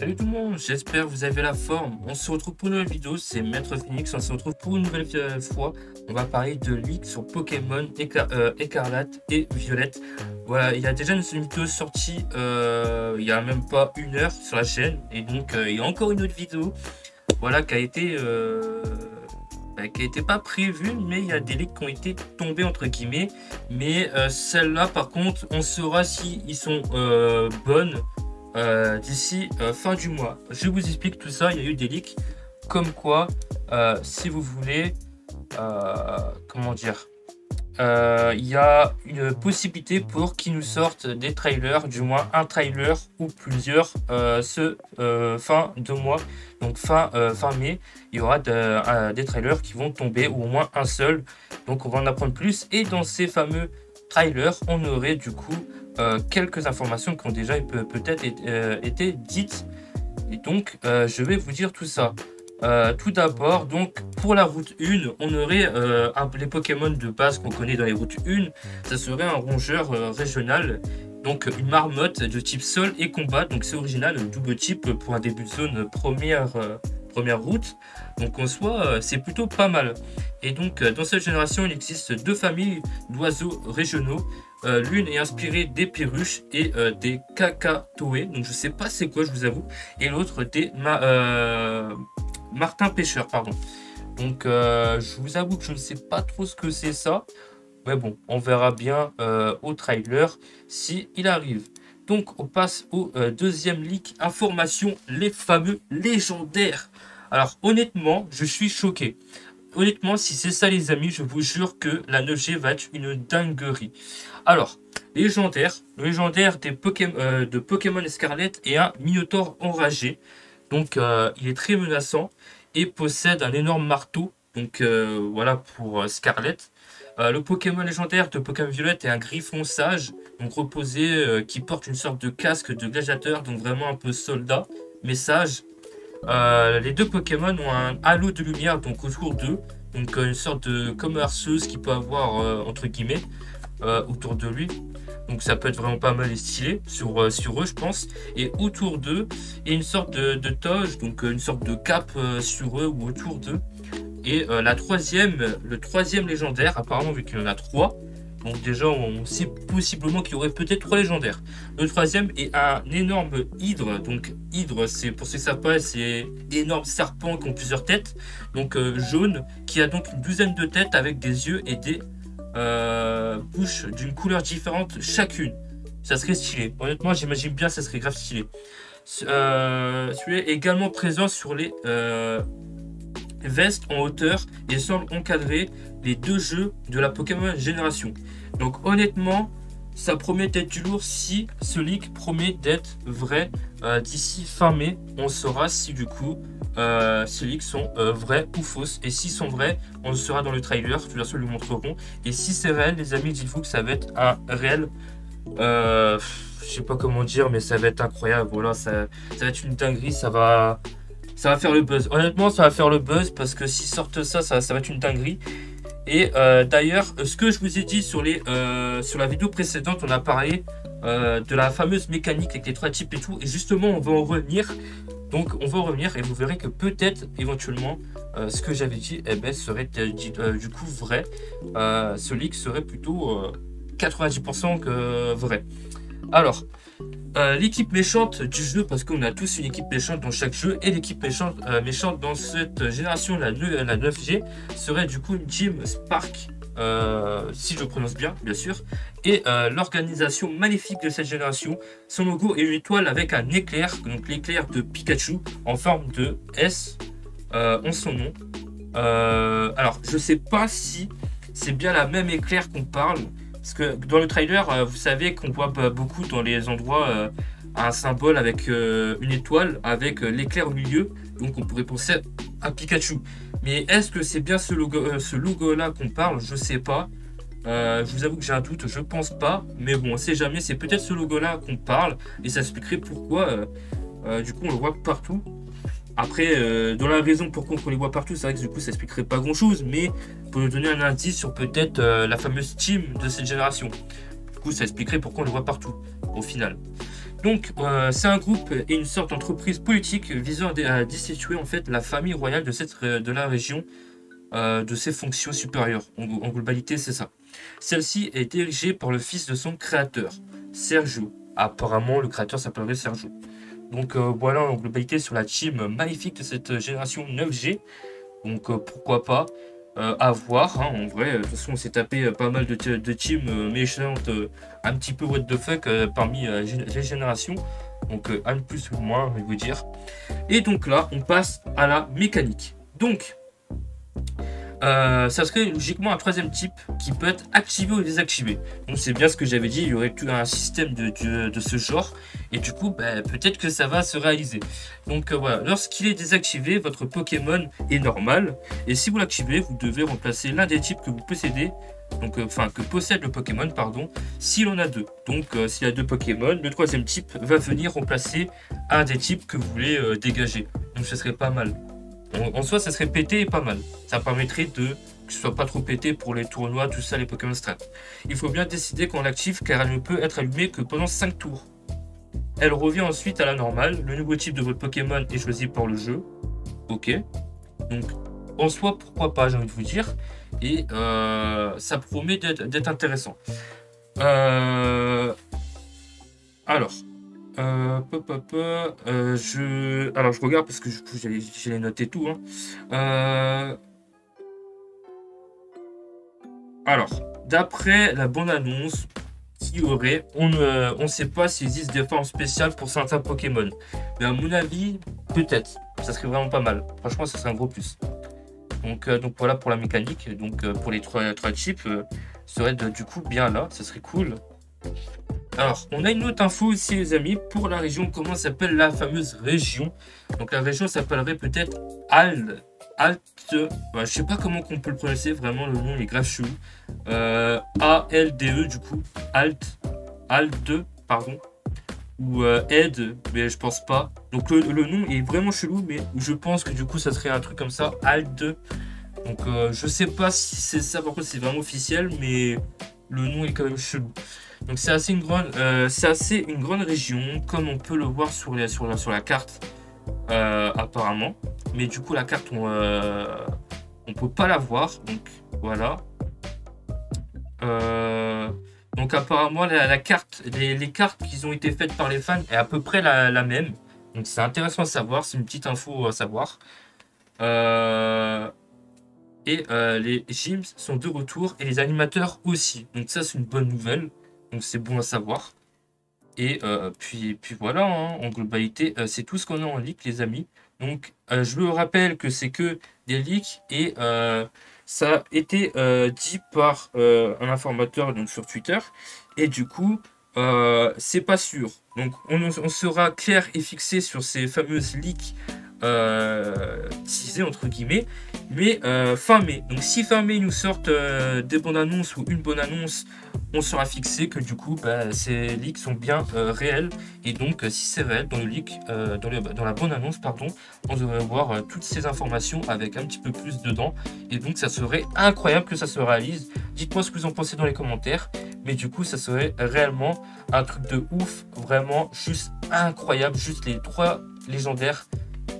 Salut tout le monde, j'espère que vous avez la forme. On se retrouve pour une nouvelle vidéo, c'est Maître Phoenix. On se retrouve pour une nouvelle fois. On va parler de leaks sur Pokémon Écarlate et Violette. Voilà, il y a déjà une vidéo sortie il y a même pas une heure sur la chaîne. Et donc il y a encore une autre vidéo voilà, qui a été pas prévue, mais il y a des leaks qui ont été tombés entre guillemets. Mais celles-là par contre, on saura si ils sont bonnes d'ici fin du mois. Je vous explique tout ça. Il y a eu des leaks comme quoi, si vous voulez, comment dire, il y a une possibilité pour qu'ils nous sortent des trailers, du moins un trailer ou plusieurs, fin de mois, donc fin mai, il y aura des trailers qui vont tomber, ou au moins un seul, donc on va en apprendre plus, et dans ces fameux trailers, on aurait du coup quelques informations qui ont déjà peut-être été dites, et donc je vais vous dire tout ça. Tout d'abord, donc pour la route 1, on aurait les Pokémon de base qu'on connaît dans les routes 1, ça serait un rongeur régional, donc une marmotte de type sol et combat, donc c'est original, double type pour un début de zone première route, donc en soi c'est plutôt pas mal. Et donc dans cette génération il existe deux familles d'oiseaux régionaux. L'une est inspirée des perruches et des cacatoès, donc je sais pas c'est quoi, je vous avoue, et l'autre des Martin Pêcheur, pardon. Donc je vous avoue que je ne sais pas trop ce que c'est ça, mais bon, on verra bien au trailer si il arrive. Donc on passe au deuxième leak, information, les fameux légendaires. Alors honnêtement, je suis choqué. Honnêtement, si c'est ça les amis, je vous jure que la 9G va être une dinguerie. Alors, le légendaire de Pokémon Scarlet est un Minotaur enragé. Donc il est très menaçant et possède un énorme marteau. Donc voilà pour Scarlet. Le Pokémon légendaire de Pokémon Violette est un Griffon sage, donc reposé, qui porte une sorte de casque de gladiateur, donc vraiment un peu soldat, mais sage. Les deux Pokémon ont un halo de lumière donc autour d'eux, donc une sorte de comme harceuse qu'il peut avoir entre guillemets autour de lui. Donc ça peut être vraiment pas mal et stylé sur eux je pense. Et autour d'eux, il y a une sorte de toge, donc une sorte de cape sur eux ou autour d'eux. Et le troisième légendaire, apparemment vu qu'il y en a trois, donc déjà on sait possiblement qu'il y aurait peut-être trois légendaires. Le troisième est un énorme hydre, donc hydre c'est pour ceux qui savent pas, c'est énorme serpent qui ont plusieurs têtes, donc jaune, qui a donc une douzaine de têtes avec des yeux et des bouches d'une couleur différente chacune. Ça serait stylé. Honnêtement, j'imagine bien, ça serait grave stylé. Celui-là est également présent sur les vestes en hauteur et semble encadrer les deux jeux de la Pokémon Génération. Donc honnêtement, ça promet d'être du lourd. Si ce leak promet d'être vrai, d'ici fin mai, on saura si du coup ces leaks sont vrais ou fausses. Et s'ils sont vrais, on le saura dans le trailer. De toute façon, ils le montreront. Et si c'est réel, les amis, dites-vous que ça va être un réel. Je sais pas comment dire, mais ça va être incroyable. Voilà, ça va être une dinguerie. Ça va faire le buzz. Honnêtement, ça va faire le buzz parce que s'ils sortent ça va être une dinguerie. Et d'ailleurs, ce que je vous ai dit sur la vidéo précédente, on a parlé de la fameuse mécanique avec les trois types et tout. Et justement, on va en revenir. Donc, on va en revenir et vous verrez que peut-être, éventuellement, ce que j'avais dit serait du coup vrai. Ce leak serait plutôt 90% que vrai. Alors, l'équipe méchante du jeu, parce qu'on a tous une équipe méchante dans chaque jeu, et l'équipe méchante dans cette génération, la 9G, serait du coup une team Spark, si je prononce bien sûr, et l'organisation maléfique de cette génération, son logo est une étoile avec un éclair, donc l'éclair de Pikachu, en forme de S en son nom. Alors, je sais pas si c'est bien la même éclair qu'on parle, parce que dans le trailer, vous savez qu'on voit beaucoup dans les endroits un symbole avec une étoile, avec l'éclair au milieu. Donc on pourrait penser à Pikachu. Mais est-ce que c'est bien ce logo-là qu'on parle? Je sais pas. Je vous avoue que j'ai un doute, je pense pas. Mais bon, on sait jamais, c'est peut-être ce logo-là qu'on parle. Et ça expliquerait pourquoi, du coup, on le voit partout. Après, dans la raison pourquoi on les voit partout, c'est vrai que du coup ça expliquerait pas grand chose, mais pour nous donner un indice sur peut-être la fameuse team de cette génération. Du coup, ça expliquerait pourquoi on les voit partout, au final. Donc, c'est un groupe et une sorte d'entreprise politique visant à destituer en fait la famille royale de la région de ses fonctions supérieures. En globalité, c'est ça. Celle-ci est dirigée par le fils de son créateur, Sergio. Apparemment, le créateur s'appellerait Sergio. Donc voilà en globalité sur la team maléfique de cette génération 9G. Donc pourquoi pas à voir. Hein, en vrai, de toute façon, on s'est tapé pas mal de teams méchantes, un petit peu what the fuck parmi les générations. Donc un de plus ou de moins, je vais vous dire. Et donc là, on passe à la mécanique. Donc, ça serait logiquement un troisième type qui peut être activé ou désactivé. Donc c'est bien ce que j'avais dit, il y aurait tout un système de ce genre. Et du coup, peut-être que ça va se réaliser. Donc voilà, lorsqu'il est désactivé, votre Pokémon est normal. Et si vous l'activez, vous devez remplacer l'un des types que vous possédez. Donc, que possède le Pokémon, pardon, s'il en a deux. Donc, s'il y a deux Pokémon, le troisième type va venir remplacer un des types que vous voulez dégager. Donc, ce serait pas mal. En soi, ça serait pété et pas mal. Ça permettrait que ce soit pas trop pété pour les tournois, tout ça, les Pokémon Strat. Il faut bien décider quand on l'active car elle ne peut être allumée que pendant 5 tours. Elle revient ensuite à la normale. Le nouveau type de votre Pokémon est choisi par le jeu. Ok. Donc, en soi, pourquoi pas, j'ai envie de vous dire. Et ça promet d'être intéressant. Alors, je regarde parce que j'ai noté tout. Hein. Alors, d'après la bande-annonce qu'il y aurait, on ne sait pas s'il existe des formes spéciales pour certains Pokémon. Mais à mon avis, peut-être. Ça serait vraiment pas mal. Franchement, ça serait un gros plus. Donc voilà pour la mécanique. Donc pour les trois types, serait du coup bien là. Ça serait cool. Alors, on a une autre info aussi, les amis, pour la région. Comment s'appelle la fameuse région? Donc la région s'appellerait peut-être Alt. Je sais pas comment on peut le prononcer, vraiment le nom est grave chelou. ALDE du coup. Alt, pardon. Ou Aide, mais je pense pas. Donc le nom est vraiment chelou, mais je pense que du coup ça serait un truc comme ça, Alt. Donc je sais pas si c'est ça, par contre c'est vraiment officiel, mais le nom est quand même chelou. Donc c'est assez une grande région, comme on peut le voir sur la carte, apparemment. Mais du coup la carte on peut pas la voir, donc voilà. Donc apparemment la carte, les cartes qui ont été faites par les fans est à peu près la même. Donc c'est intéressant à savoir, c'est une petite info à savoir. Les gyms sont de retour et les animateurs aussi. Donc ça c'est une bonne nouvelle. Donc c'est bon à savoir. Et puis voilà, hein, en globalité, c'est tout ce qu'on a en leak, les amis. Donc je vous rappelle que c'est que des leaks et ça a été dit par un informateur donc, sur Twitter. Et du coup, c'est pas sûr. Donc on sera clair et fixé sur ces fameuses leaks teasées entre guillemets. Mais fin mai. Donc si fin mai ils nous sortent des bonnes annonces ou une bonne annonce, on sera fixé que du coup ces leaks sont bien réels. Et donc si c'est réel dans le leak, dans la bonne annonce, pardon, on devrait voir toutes ces informations avec un petit peu plus dedans. Et donc ça serait incroyable que ça se réalise. Dites-moi ce que vous en pensez dans les commentaires. Mais du coup ça serait réellement un truc de ouf. Vraiment juste incroyable. Juste les 3 légendaires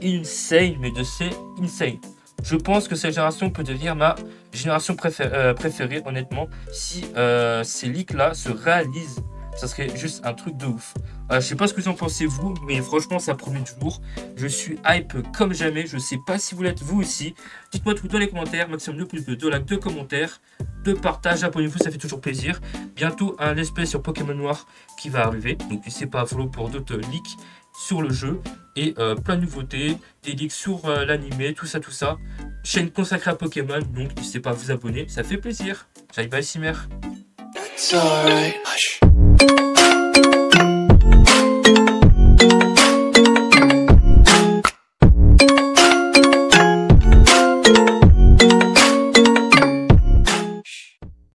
insane, mais de c'est insane. Je pense que cette génération peut devenir ma génération préférée, honnêtement. Si ces leaks-là se réalisent, ça serait juste un truc de ouf. Je sais pas ce que vous en pensez, vous, mais franchement, ça promet du lourd. Je suis hype comme jamais. Je sais pas si vous l'êtes, vous aussi. Dites-moi tout dans les commentaires. Maximum de pouces bleus, de likes, de commentaires, de partage. Abonnez-vous, ça fait toujours plaisir. Bientôt, un let's play sur Pokémon Noir qui va arriver. Donc, n'hésitez pas à follow pour d'autres leaks sur le jeu et plein de nouveautés, des leaks sur l'animé, tout ça. Chaîne consacrée à Pokémon, donc n'hésitez pas à vous abonner, ça fait plaisir. Bye bye Simer.